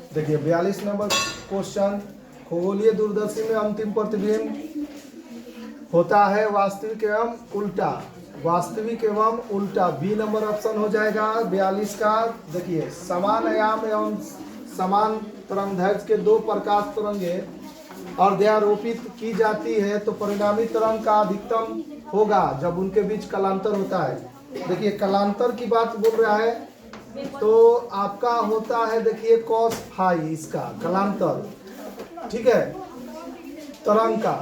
देखिए 42 number question, खगोलीय दूरदर्शी में अंतिम प्रतिबिंब होता है वास्तविक एवं उल्टा। वास्तविक एवं उल्टा बी नंबर ऑप्शन हो जाएगा 42 का। देखिए समान आयाम एवं समान तरंगदैर्घ्य के दो प्रकाश तरंगे अर्ध्यारोपित की जाती है तो परिणामी तरंग का अधिकतम होगा जब उनके बीच कलांतर होता है। देखिए कलांतर की बात बोल रहा है तो आपका होता है, देखिए कॉस फाई इसका कलांतर, ठीक है, तरंग का।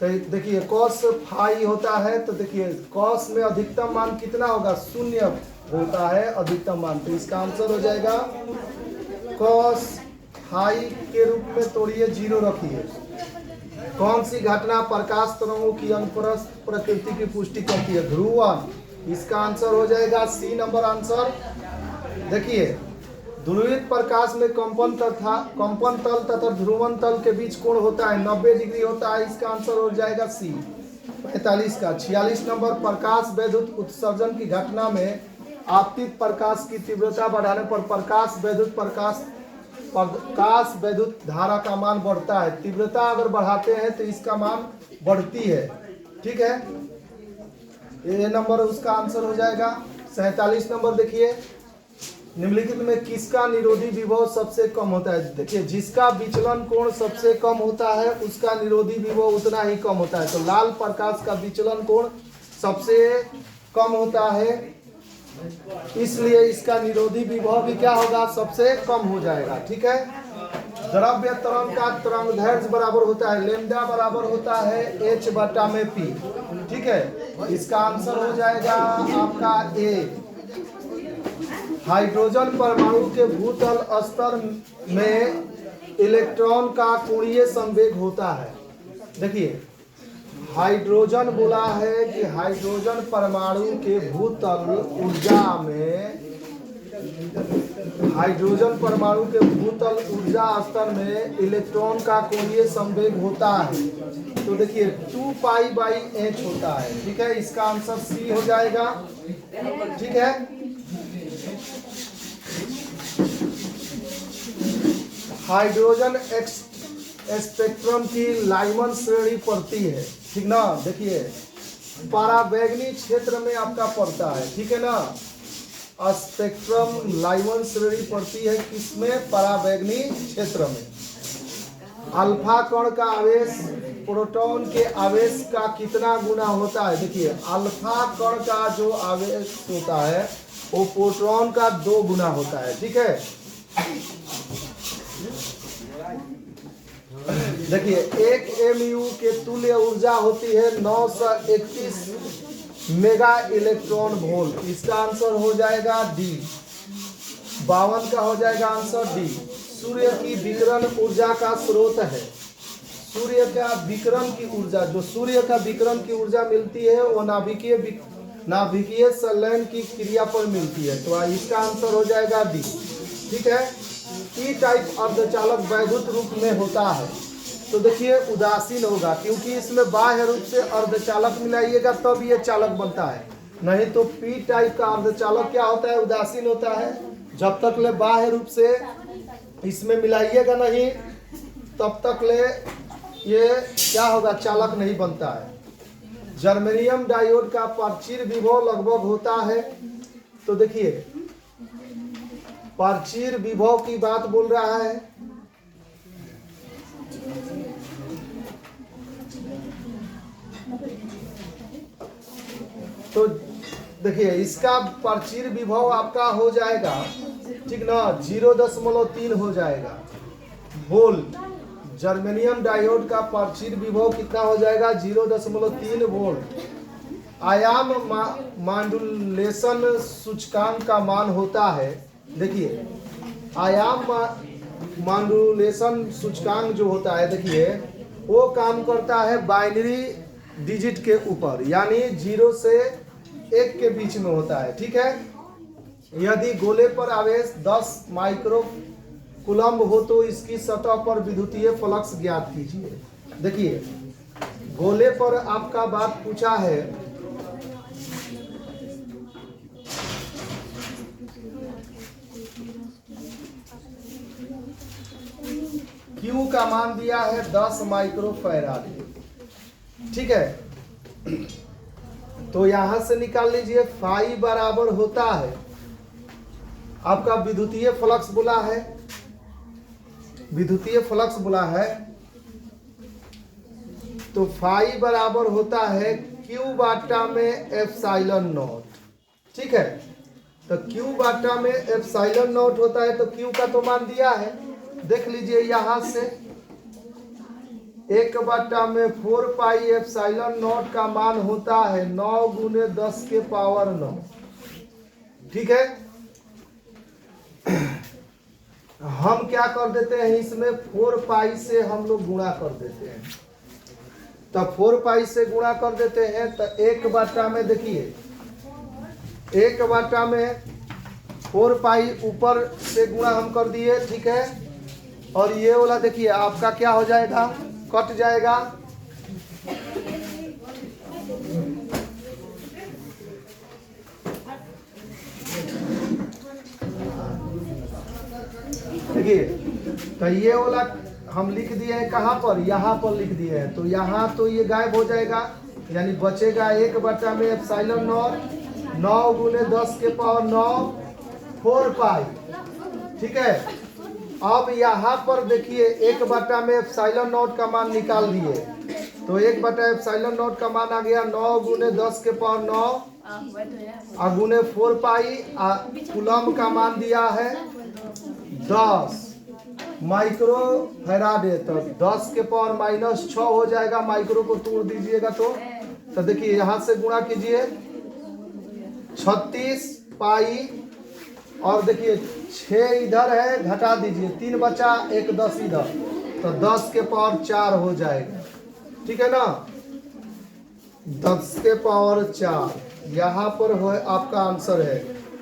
तो देखिए कॉस फाई होता है तो देखिए कॉस में अधिकतम मान कितना होगा, 0 होता है अधिकतम मान। तो इसका आंसर हो जाएगा कॉस फाई के रूप में तोड़िए 0 रखिए। कौन सी घटना प्रकाश तरंगों की अनुप्रस्थ प्रकृति की पुष्टि करती है, ध्रुवण। इसका आंसर हो जाएगा सी नंबर आंसर। देखिए ध्रुवित प्रकाश में कंपन तल तथा ध्रुवण तल के बीच कोण होता है 90 डिग्री होता है। इसका आंसर हो जाएगा सी 45 का। 46 नंबर, प्रकाश वैद्युत उत्सर्जन की घटना में आपतित प्रकाश की तीव्रता बढ़ाने पर प्रकाश वैद्युत धारा का मान बढ़ता है। तीव्रता अगर बढ़ाते हैं तो इसका मान बढ़ती है, ठीक है। ये नंबर उसका आंसर हो जाएगा। 47 नंबर देखिए, निम्नलिखित में किसका निरोधी विभव सबसे कम होता है। देखिए जिसका विचलन कोण सबसे कम होता है उसका निरोधी विभव उतना ही कम होता है। तो लाल प्रकाश का विचलन कोण सबसे कम होता है, इसलिए इसका निरोधी विभव भी क्या होगा, सबसे कम हो जाएगा, ठीक है। द्रव्य तरंग का तरंगदैर्घ्य बराबर होता है लैम्डा बराबर होता है h/p, ठीक है। इसका आंसर हो जाएगा आपका ए। हाइड्रोजन परमाणु के भूतल स्तर में इलेक्ट्रॉन का कोणीय संवेग होता है। देखिए हाइड्रोजन बोला है कि हाइड्रोजन परमाणु के भूतल ऊर्जा में, हाइड्रोजन परमाणु के भूतल ऊर्जा स्तर में इलेक्ट्रॉन का कोणीय संवेग होता है। तो देखिए 2π/h होता है, ठीक है। इसका आंसर सी हो जाएगा, ठीक है। हाइड्रोजन स्पेक्ट्रम की लाइमन श्रेणी पड़ती है, ठीक ना। देखिए पराबैंगनी क्षेत्र में आपका पड़ता है, ठीक है ना। स्पेक्ट्रम लाइमन श्रेणी पड़ती है किसमें, पराबैंगनी क्षेत्र में। अल्फा कण का आवेश प्रोटॉन के आवेश का कितना गुना होता है। देखिए अल्फा कण का जो आवेश होता है वो प्रोटॉन का 2 गुना होता है, ठीक है। देखिए 1 MU के तुल्य ऊर्जा होती है 931 मेगा इलेक्ट्रॉन वोल्ट। इसका आंसर हो जाएगा डी। 52 का हो जाएगा आंसर डी। सूर्य की विकिरण ऊर्जा का स्रोत है। सूर्य का विकिरण की ऊर्जा, जो सूर्य का विकिरण की ऊर्जा मिलती है वो नाभिकीय संलयन की क्रिया पर मिलती है। तो इसका आंसर हो जाएगा डी, ठीक है। पी टाइप अर्धचालक वैद्युत रूप में होता है तो देखिए उदासीन होगा, क्योंकि इसमें बाह्य रूप से अर्धचालक मिलाइएगा तब ये चालक बनता है, नहीं तो पी टाइप का अर्धचालक क्या होता है, उदासीन होता है। जब तक ले बाह्य रूप से इसमें मिलाइएगा नहीं तब तक ले ये क्या होगा, चालक नहीं बनता है। जर्मेनियम डायोड का प्राचीर विभव लगभग होता है। तो देखिए प्राचीर विभव की बात बोल रहा है, तो देखिए इसका प्राचीर विभव आपका हो जाएगा, ठीक ना, 0.3 हो जाएगा वोल्ट। जर्मेनियम डायोड का प्राचीर विभव कितना हो जाएगा, 0.3 वोल्ट। आयाम मॉड्यूलेशन सूचकांक का मान होता है, देखिए आयाम मॉड्यूलेशन सूचकांक जो होता है, देखिए वो काम करता है बाइनरी डिजिट के ऊपर, यानी 0 से 1 के बीच में होता है, ठीक है। यदि गोले पर आवेश 10 माइक्रो कूलम्ब हो तो इसकी सतह पर विद्युतीय फ्लक्स ज्ञात कीजिए। देखिए गोले पर आपका बात पूछा है, Q का मान दिया है 10 माइक्रोफैराड, ठीक है। तो यहां से निकाल लीजिए फाई बराबर होता है, आपका विद्युतीय फ्लक्स बोला है, विद्युतीय फ्लक्स बोला है, तो फाई बराबर होता है Q बाटा में एप्सिलॉन नॉट, ठीक है। तो Q बाटा में एप्सिलॉन नॉट होता है, तो Q का तो मान दिया है, देख लीजिए यहां से 1 बटा में 4 पाई एप्सिलॉन नॉट का मान होता है 9 गुने 10 के पावर 9, ठीक है। हम क्या कर देते हैं, इसमें 4 पाई से हम लोग गुणा कर देते हैं, तब 4 पाई से गुणा कर देते हैं, तो 1 बटा में देखिए 1 बटा में 4 पाई ऊपर से गुणा हम कर दिए, ठीक है। और ये वाला देखिए आपका क्या हो जाएगा, कट जाएगा, देखिए। तो ये वाला हम लिख दिए हैं कहाँ पर, यहाँ पर लिख दिए हैं, तो यहाँ तो ये गायब हो जाएगा, यानी बचेगा 1 बटा में एप्सिलॉन नॉट 9 गुने 10 के पावर 9 4 पाई, ठीक है। अब यहाँ पर देखिए 1 बटा में एप्सिलॉन नॉट का मान निकाल दिए, तो 1 बटा एप्सिलॉन नॉट का मान आ गया 9 गुने 10 के पावर 9 गुने 4 पाई, कूलम का मान दिया है 10 माइक्रो फैराड, तो 10 के पावर -6 हो जाएगा, माइक्रो को तोड़ दीजिएगा तो देखिए यहाँ से गुणा कीजिए 36 पाई, और देखिए 6 इधर है, घटा दीजिए 3 बचा, 1 10 इधर, तो 10 के पावर 4 हो जाएगा, ठीक है ना। 10 के पावर 4 यहाँ पर हो आपका आंसर है,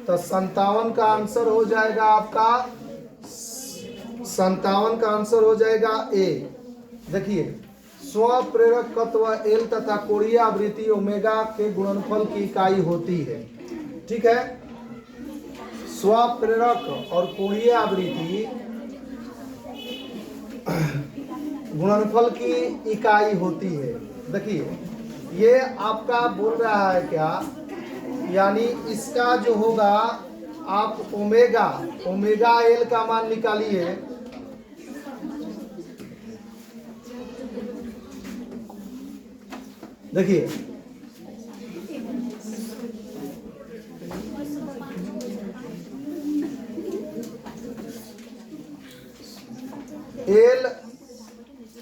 तो 57 का आंसर हो जाएगा आपका, 57 का आंसर हो जाएगा ए। देखिए स्वप्रेरकत्व एल तथा कोणीय आवृत्ति ओमेगा के गुणनफल की इकाई होती है, ठीक है। स्वप्रेरक और कोणीय आवृत्ति गुणनफल की इकाई होती है। देखिए ये आपका बोल रहा है क्या, यानी इसका जो होगा आप ओमेगा एल का मान निकालिए, देखिए एल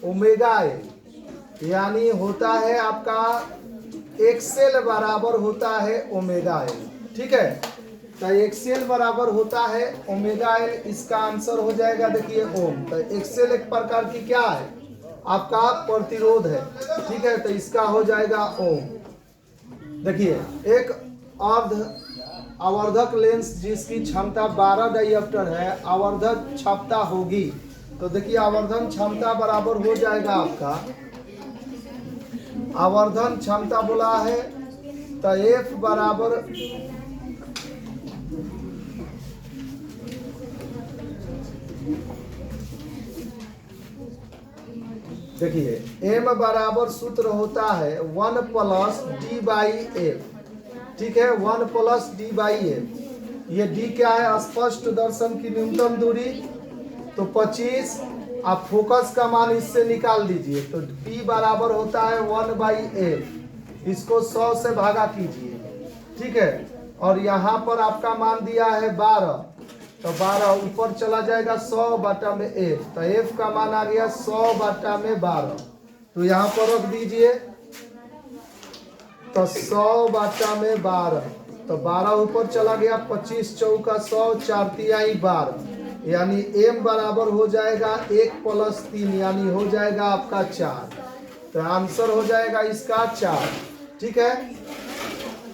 ओमेगा एल यानी होता है आपका एक्सेल बराबर होता है ओमेगा एल, ठीक है। तो एक्सेल बराबर होता है ओमेगा एल, इसका आंसर हो जाएगा देखिए ओम। तो एक्सेल एक प्रकार की क्या है, आपका प्रतिरोध है, ठीक है, तो इसका हो जाएगा ओम। देखिए एक आवर्धक लेंस जिसकी क्षमता 12 डायोप्टर है, आवर्धक क्षमता होगी, तो देखिए आवर्धन क्षमता बराबर हो जाएगा आपका, आवर्धन क्षमता बोला है तो एफ बराबर देखिए एम बराबर सूत्र होता है 1 प्लस डी बाई एफ, ठीक है, 1 प्लस डी बाई एफ। ये डी क्या है, स्पष्ट दर्शन की न्यूनतम दूरी, तो 25, आप फोकस का मान इससे निकाल दीजिए, तो पी बराबर होता है 1 बाई एफ, इसको 100 से भागा कीजिए, ठीक है। और यहाँ पर आपका मान दिया है 12, तो 12 ऊपर चला जाएगा 100 बटा में एफ, तो एफ का मान आ गया 100 बटा में 12, तो यहाँ पर रख दीजिए, तो 100 बटा में 12, तो 12 ऊपर चला गया, 25 चौका 100, 4 तिहाई 12, यानी m बराबर हो जाएगा 1 प्लस 3, यानी हो जाएगा आपका 4, तो आंसर हो जाएगा इसका 4, ठीक है।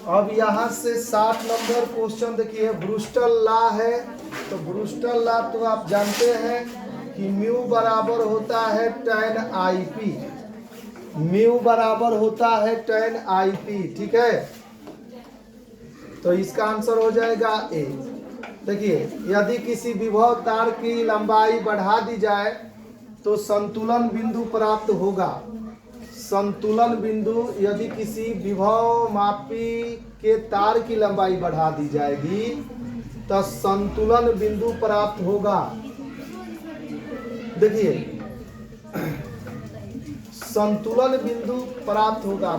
अब यहाँ से 60 नंबर क्वेश्चन देखिए, ब्रूस्टर लॉ है, तो ब्रूस्टर लॉ तो आप जानते हैं कि म्यू बराबर होता है tan IP, म्यू बराबर होता है tan IP, ठीक है। तो इसका आंसर हो जाएगा ए। देखिए, यदि किसी विभव तार की लंबाई बढ़ा दी जाए तो संतुलन बिंदु प्राप्त होगा। संतुलन बिंदु, यदि किसी विभव मापी के तार की लंबाई बढ़ा दी जाएगी तो संतुलन बिंदु प्राप्त होगा। देखिए, संतुलन बिंदु प्राप्त होगा।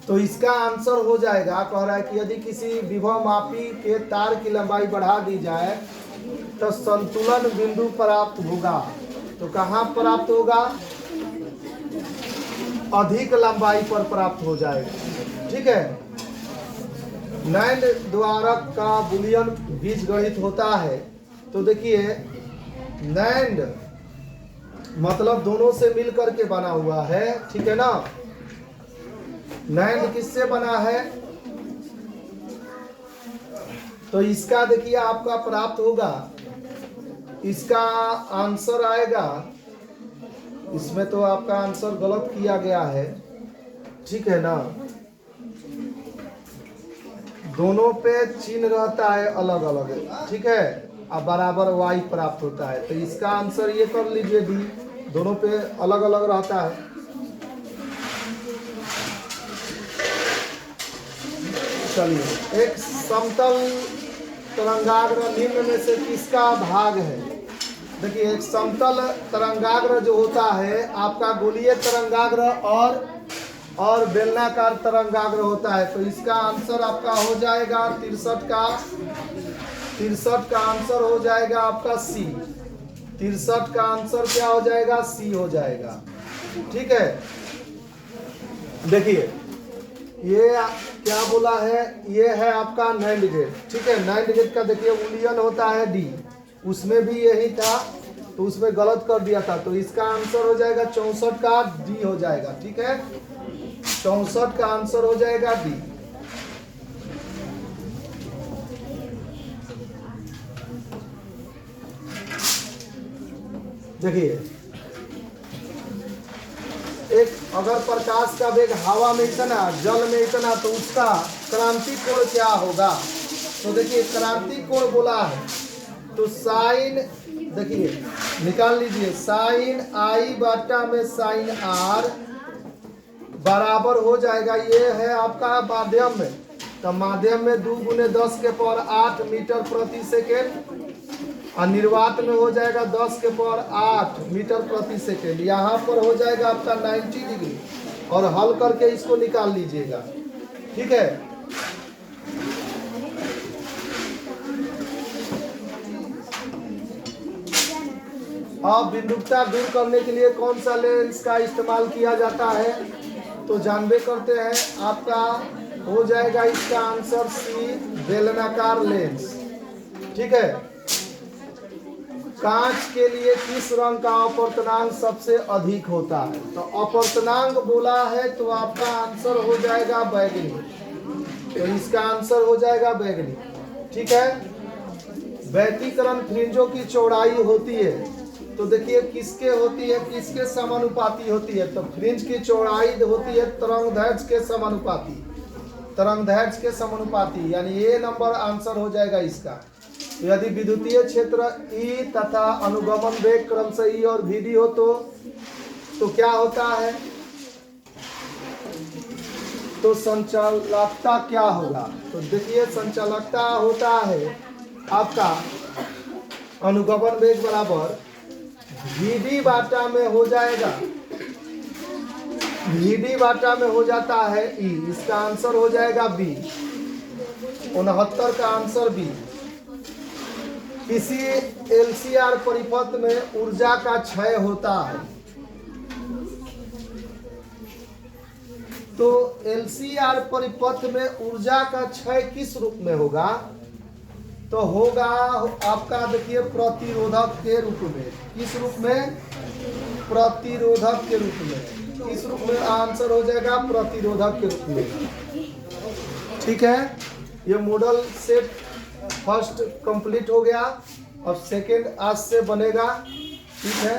तो इसका आंसर हो जाएगा, कह रहा है कि यदि किसी विभव मापी के तार की लंबाई बढ़ा दी जाए तो संतुलन बिंदु प्राप्त होगा। तो कहाँ प्राप्त होगा? अधिक लंबाई पर प्राप्त हो जाएगा, ठीक है। नैंड द्वारक का बुलियन बीजगणित होता है। तो देखिए, नैंड मतलब दोनों से मिल करके बना हुआ है, ठीक है ना। नैंड किससे बना है? तो इसका देखिए आपका प्राप्त होगा, इसका आंसर आएगा, इसमें तो आपका आंसर गलत किया गया है, ठीक है ना। दोनों पे चिन्ह रहता है अलग अलग, ठीक है, अब बराबर y प्राप्त होता है। तो इसका आंसर ये कर लीजिए डी, दोनों पे अलग अलग रहता है। चलिए, एक समतल तरंगाग्र निम्न में से किसका भाग है? देखिए, एक समतल तरंगाग्र जो होता है आपका गोलीय तरंगाग्र और बेलनाकार तरंगाग्र होता है। तो इसका आंसर आपका हो जाएगा 63 का आंसर हो जाएगा आपका सी। 63 का आंसर क्या हो जाएगा? सी हो जाएगा, ठीक है। देखिए, ये क्या बोला है? ये है आपका नैंड गेट, ठीक है। नैंड गेट का देखिए बुलियन होता है डी, उसमें भी यही था तो उसमें गलत कर दिया था। तो इसका आंसर हो जाएगा 64 का डी हो जाएगा, ठीक है। 64 का आंसर हो जाएगा डी। देखिए, एक अगर प्रकाश का वेग हवा में इतना, जल में इतना, तो उसका क्रांति कोण क्या होगा? तो देखिए, क्रांति कोण बोला है तो साइन, देखिए निकाल लीजिए, साइन आई बटा में साइन आर बराबर हो जाएगा, ये है आपका माध्यम में, तो माध्यम में 2 × 10⁸ मीटर प्रति सेकेंड और निर्वात में हो जाएगा 10⁸ मीटर प्रति सेकेंड। यहाँ पर हो जाएगा आपका 90 डिग्री और हल करके इसको निकाल लीजिएगा, ठीक है। अब बिंदुकता दूर करने के लिए कौन सा लेंस का इस्तेमाल किया जाता है? तो जानबे करते हैं, आपका हो जाएगा इसका आंसर सी, बेलनाकार लेंस, ठीक है। कांच के लिए किस रंग का अपवर्तनांक सबसे अधिक होता है? तो अपवर्तनांक बोला है तो आपका आंसर हो जाएगा बैगनी। तो इसका आंसर हो जाएगा बैगनी, ठीक है। व्यतिकरण फ्रिंजों की चौड़ाई होती है, तो देखिए किसके होती है, किसके समानुपाती होती है? तो फ्रिंज की चौड़ाई होती है तरंगदैर्घ्य के समानुपाती, तरंगदैर्घ्य के समानुपाती, यानी ये नंबर आंसर हो जाएगा इसका। यदि विद्युतीय क्षेत्र ई तथा अनुगमन वेग क्रमशः ई और वीडी हो तो क्या होता है? तो संचालकता क्या होगा? तो देखिए, संचालकता होता है आपका अनुगमन वेग बराबर वीडी बाटा में हो जाएगा, वीडी बाटा में हो जाता है ई, इसका आंसर हो जाएगा बी। 69 का आंसर बी। किसी एलसीआर परिपथ में ऊर्जा का क्षय होता है, तो एलसीआर परिपथ में ऊर्जा का क्षय किस रूप में होगा? तो होगा आपका देखिए प्रतिरोधक के रूप में। किस रूप में? प्रतिरोधक के रूप में। किस रूप में? आंसर हो जाएगा प्रतिरोधक के रूप में, ठीक है। ये मॉडल सेट फर्स्ट कंप्लीट हो गया, अब सेकंड आज से बनेगा, ठीक है।